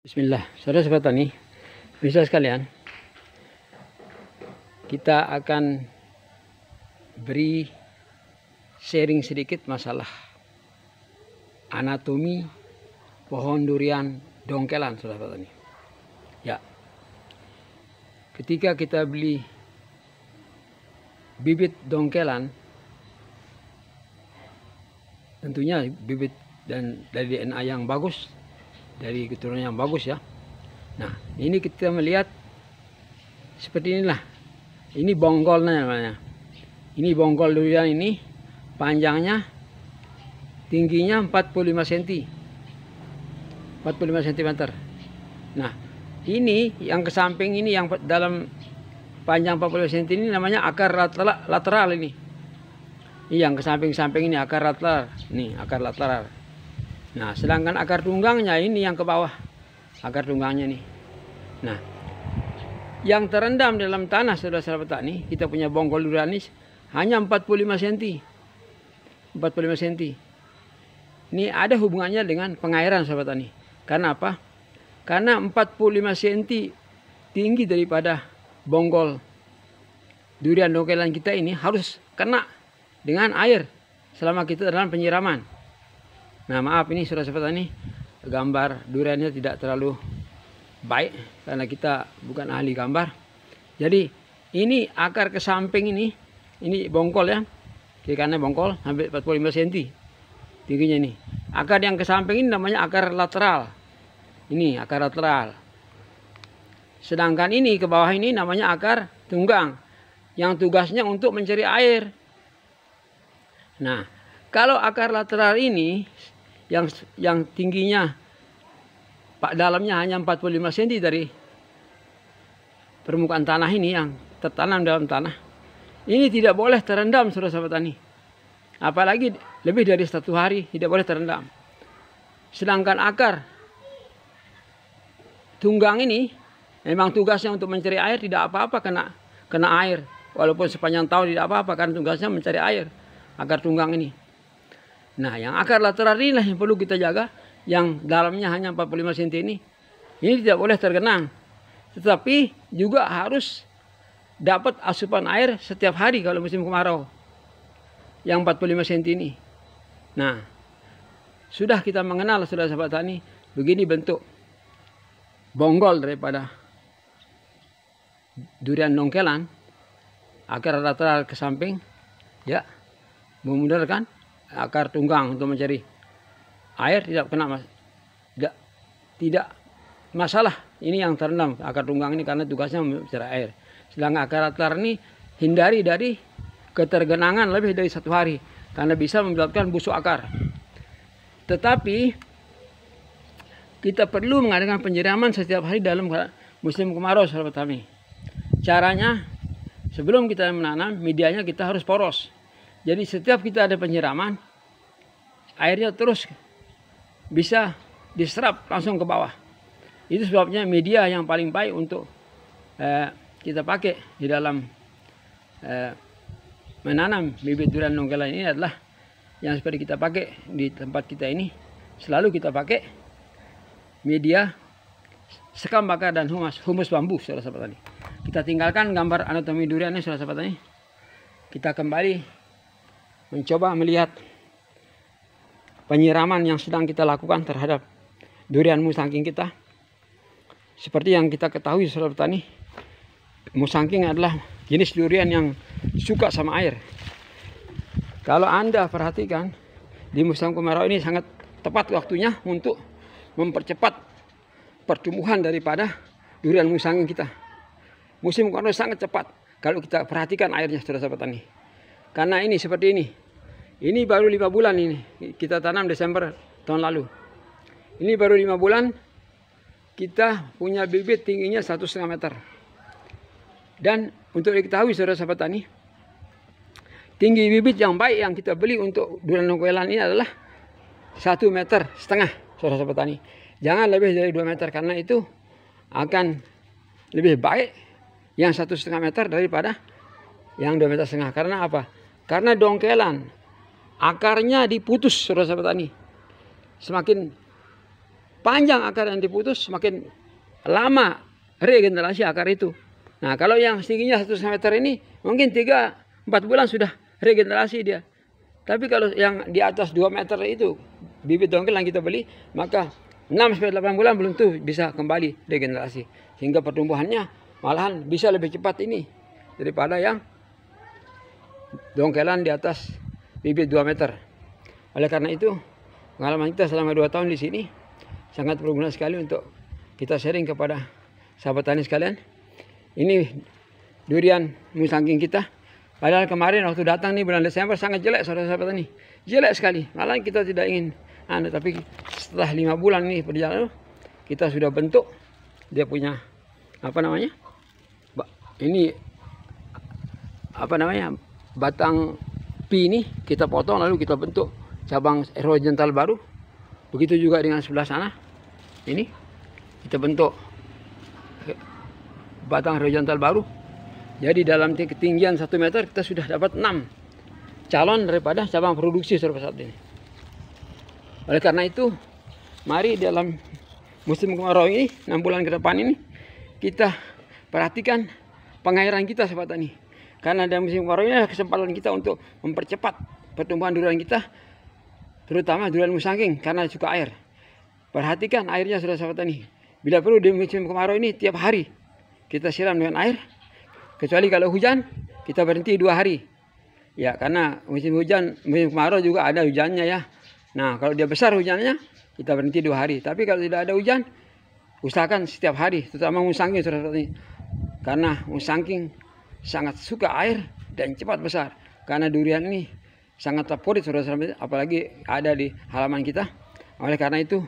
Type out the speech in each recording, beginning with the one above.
Bismillah, saudara-saudara tani, bisa sekalian, kita akan beri sharing sedikit masalah anatomi pohon durian dongkelan, saudara-saudara tani. Ya, ketika kita beli bibit dongkelan, tentunya bibit dan dari DNA yang bagus, dari keturunan yang bagus ya. Nah, ini kita melihat seperti inilah. Ini bonggolnya namanya. Ini bonggol durian ini, panjangnya, tingginya 45 cm. 45 cm. Nah, ini yang ke samping ini yang dalam panjang 45 cm ini namanya akar lateral ini. Ini yang ke samping-samping ini akar lateral. Nih, akar lateral. Nah, sedangkan akar tunggangnya ini yang ke bawah. Akar tunggangnya nih. Nah, yang terendam dalam tanah saudara-saudara petani, kita punya bonggol durian ini hanya 45 cm. 45 cm. Ini ada hubungannya dengan pengairan sahabat petani. Karena apa? Karena 45 cm tinggi daripada bonggol durian dongkelan kita ini harus kena dengan air selama kita dalam penyiraman. Nah, maaf ini saudara-saudara petani, gambar duriannya tidak terlalu baik karena kita bukan ahli gambar. Jadi ini akar ke samping ini bongkol ya, kiri kanan bongkol sampai 45 cm tingginya ini. Akar yang ke samping ini namanya akar lateral. Ini akar lateral. Sedangkan ini ke bawah ini namanya akar tunggang yang tugasnya untuk mencari air. Nah, kalau akar lateral ini yang tingginya dalamnya hanya 45 cm dari permukaan tanah ini yang tertanam dalam tanah, ini tidak boleh terendam saudara-saudara petani. Apalagi lebih dari 1 hari tidak boleh terendam. Sedangkan akar tunggang ini memang tugasnya untuk mencari air, tidak apa-apa kena air. Walaupun sepanjang tahun tidak apa-apa karena tugasnya mencari air. Akar tunggang ini. Nah, yang akar lateral inilah yang perlu kita jaga, yang dalamnya hanya 45 cm ini. Ini tidak boleh tergenang. Tetapi juga harus dapat asupan air setiap hari kalau musim kemarau. Yang 45 cm ini. Nah, sudah kita mengenal saudara-saudara tani, begini bentuk bonggol daripada durian dongkelan, akar lateral ke samping, ya, memudahkan akar tunggang untuk mencari air, tidak masalah. Ini yang terendam akar tunggang ini karena tugasnya mencari air. Sedangkan akar lateral ini hindari dari ketergenangan lebih dari 1 hari karena bisa menyebabkan busuk akar. Tetapi kita perlu mengadakan penyiraman setiap hari dalam musim kemarau sahabat kami. Caranya, sebelum kita menanam, medianya kita harus poros. Jadi setiap kita ada penyiraman, airnya terus bisa diserap langsung ke bawah. Itu sebabnya media yang paling baik untuk kita pakai di dalam menanam bibit durian dongkelan ini adalah yang seperti kita pakai di tempat kita ini. Selalu kita pakai media sekam bakar dan humus bambu, saudara-saudara tani. Kita tinggalkan gambar anatomi durian ini, saudara-saudara tani. Kita kembali mencoba melihat penyiraman yang sedang kita lakukan terhadap durian musangking kita. Seperti yang kita ketahui saudara petani, musangking adalah jenis durian yang suka sama air. Kalau Anda perhatikan, di musim kemarau ini sangat tepat waktunya untuk mempercepat pertumbuhan daripada durian musangking kita. Musim kemarau sangat cepat kalau kita perhatikan airnya saudara petani. Karena ini seperti ini. Ini baru 5 bulan ini. Kita tanam Desember tahun lalu. Ini baru 5 bulan. Kita punya bibit tingginya 1,5 meter. Dan untuk diketahui saudara-saudara tani, tinggi bibit yang baik yang kita beli untuk durian dongkelan ini adalah 1,5 meter saudara-saudara tani. Jangan lebih dari 2 meter karena itu akan lebih baik yang 1,5 meter daripada yang 2,5 meter. Karena apa? Karena dongkelan akarnya diputus saudara-saudara tani. Semakin panjang akar yang diputus, semakin lama regenerasi akar itu. Nah, kalau yang tingginya 1 meter ini mungkin 3-4 bulan sudah regenerasi dia. Tapi kalau yang di atas 2 meter itu bibit dongkel yang kita beli, maka 6-8 bulan belum tuh bisa kembali regenerasi. Sehingga pertumbuhannya malahan bisa lebih cepat ini daripada yang dongkelan di atas bibit 2 meter. Oleh karena itu, pengalaman kita selama 2 tahun di sini sangat berguna sekali untuk kita sharing kepada sahabat tani sekalian. Ini durian musangking kita. Padahal kemarin waktu datang nih bulan Desember sangat jelek sahabat-sahabat tani. Jelek sekali. Malah kita tidak ingin tapi setelah 5 bulan nih perjalanan, kita sudah bentuk dia punya ini batang pi ini kita potong lalu kita bentuk cabang horizontal baru. Begitu juga dengan sebelah sana. Ini kita bentuk batang horizontal baru. Jadi dalam ketinggian 1 meter kita sudah dapat 6 calon daripada cabang produksi saat ini. Oleh karena itu, mari dalam musim kemarau ini, 6 bulan ke depan ini, kita perhatikan pengairan kita sahabat tani. Karena dalam musim kemarau ini adalah kesempatan kita untuk mempercepat pertumbuhan durian kita, terutama durian musangking karena suka air. Perhatikan airnya sahabat tani. Bila perlu di musim kemarau ini tiap hari kita siram dengan air. Kecuali kalau hujan, kita berhenti 2 hari. Ya, karena musim hujan, musim kemarau juga ada hujannya ya. Nah, kalau dia besar hujannya, kita berhenti 2 hari. Tapi kalau tidak ada hujan, usahakan setiap hari, terutama musangking saudara ini. Karena musangking sangat suka air dan cepat besar. Karena durian ini sangat favorit saudara-saudara, apalagi ada di halaman kita. Oleh karena itu,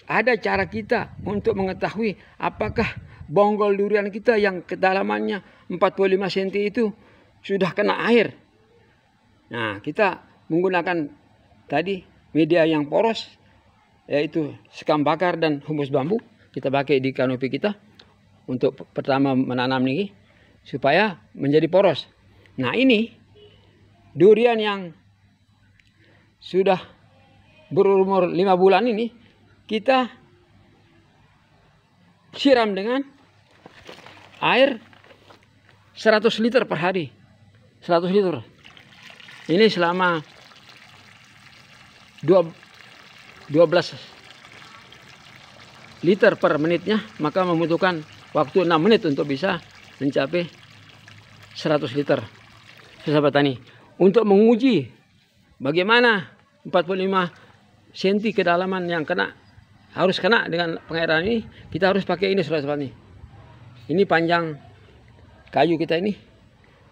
ada cara kita untuk mengetahui apakah bonggol durian kita yang kedalamannya 45 cm itu sudah kena air. Nah, kita menggunakan tadi media yang poros, yaitu sekam bakar dan humus bambu. Kita pakai di kanopi kita untuk pertama menanam ini supaya menjadi poros. Nah, ini durian yang sudah berumur 5 bulan ini kita siram dengan air 100 liter per hari. 100 liter. Ini selama 12 liter per menitnya, maka membutuhkan waktu 6 menit untuk bisa mencapai 100 liter. Sahabat tani, untuk menguji bagaimana 45 cm kedalaman yang harus kena dengan pengairan ini, kita harus pakai ini sahabat tani. Ini panjang kayu kita ini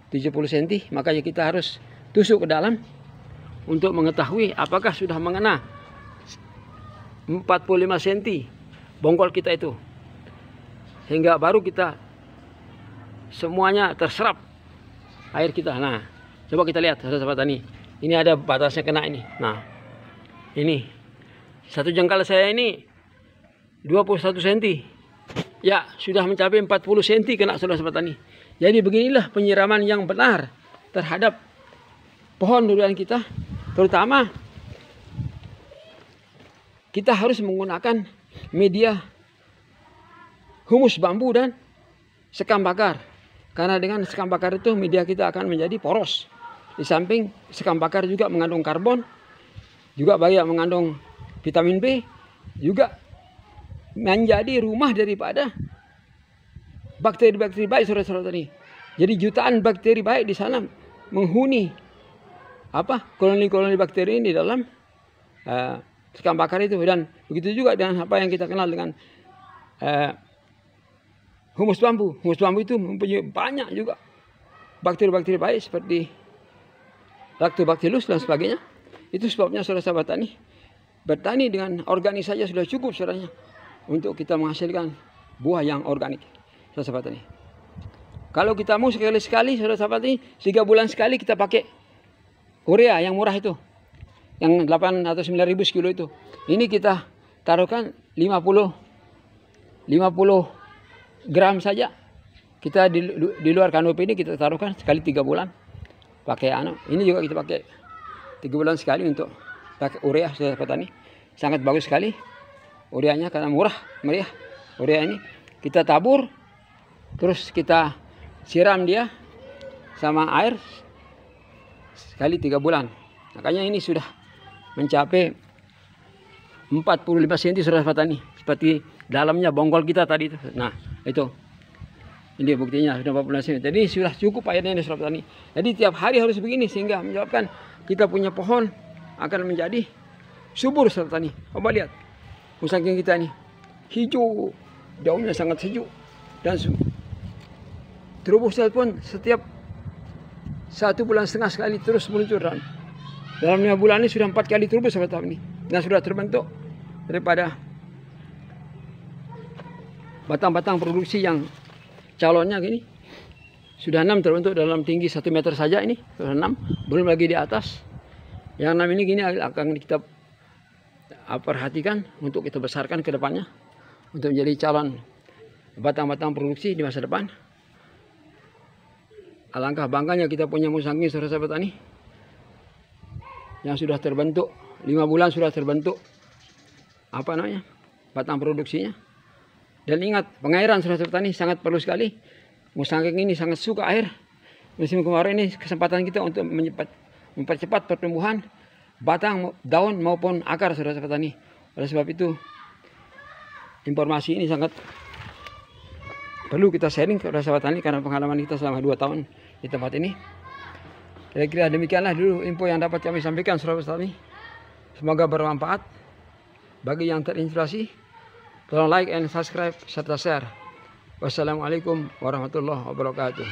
70 cm, makanya kita harus tusuk ke dalam untuk mengetahui apakah sudah mengena 45 cm bonggol kita itu. Sehingga baru kita semuanya terserap air kita. Nah, coba kita lihat sahabat tani. Ini ada batasnya kena ini. Nah, ini satu jengkal saya ini 21 cm. Ya, sudah mencapai 40 cm kena sahabat tani. Jadi beginilah penyiraman yang benar terhadap pohon durian kita. Terutama kita harus menggunakan media humus bambu dan sekam bakar. Karena dengan sekam bakar itu media kita akan menjadi poros. Di samping sekam bakar juga mengandung karbon, juga banyak mengandung vitamin B, juga menjadi rumah daripada bakteri-bakteri baik saudara-saudara tadi. Jadi jutaan bakteri baik di sana menghuni koloni-koloni bakteri ini dalam sekam bakar itu. Dan begitu juga dengan apa yang kita kenal dengan humus bambu. Humus bambu itu mempunyai banyak juga bakteri-bakteri baik seperti Lactobacillus dan sebagainya. Itu sebabnya saudara-sahabat tani, bertani dengan organik saja sudah cukup saudara, untuk kita menghasilkan buah yang organik saudara-sahabat tani. Kalau kita mau sekali-sekali saudara-sahabat tani, 3 bulan sekali kita pakai urea yang murah itu, yang 8 atau 9.000 kilo itu. Ini kita taruhkan 50 gram saja. Kita di luar kanopi ini kita taruhkan sekali 3 bulan. Pakai ini juga kita pakai 3 bulan sekali untuk pakai urea saudara petani. Sangat bagus sekali ureanya karena meriah urea ini kita tabur, terus kita siram dia sama air sekali 3 bulan. Makanya ini sudah mencapai 45 cm saudara petani, seperti dalamnya bonggol kita tadi itu. Nah itu ini buktinya sudah 45 cm. Jadi sudah cukup airnya ini saudara petani. Jadi tiap hari harus begini sehingga menyebabkan kita punya pohon akan menjadi subur saudara petani. Coba lihat musangking kita ini hijau, daunnya sangat sejuk dan terubus pun setiap 1,5 bulan sekali terus meluncur. Dalam 5 bulan ini sudah 4 kali terubus saudara petani. Dan sudah terbentuk daripada batang-batang produksi yang calonnya gini. Sudah 6 terbentuk dalam tinggi 1 meter saja ini. Sudah 6, belum lagi di atas. Yang 6 ini gini akan kita perhatikan untuk kita besarkan ke depannya. Untuk menjadi calon batang-batang produksi di masa depan. Alangkah bangganya kita punya musangking saudara petani. Yang sudah terbentuk, 5 bulan sudah terbentuk batang produksinya. Dan ingat, pengairan saudara petani sangat perlu sekali. Musangking ini sangat suka air. Musim kemarau ini kesempatan kita untuk mempercepat pertumbuhan batang, daun maupun akar saudara petani. Oleh sebab itu informasi ini sangat perlu kita sharing ke saudara petani karena pengalaman kita selama 2 tahun di tempat ini. Kira-kira demikianlah dulu info yang dapat kami sampaikan saudara petani. Semoga bermanfaat bagi yang terinspirasi. Tolong like and subscribe serta share. Wassalamualaikum warahmatullahi wabarakatuh.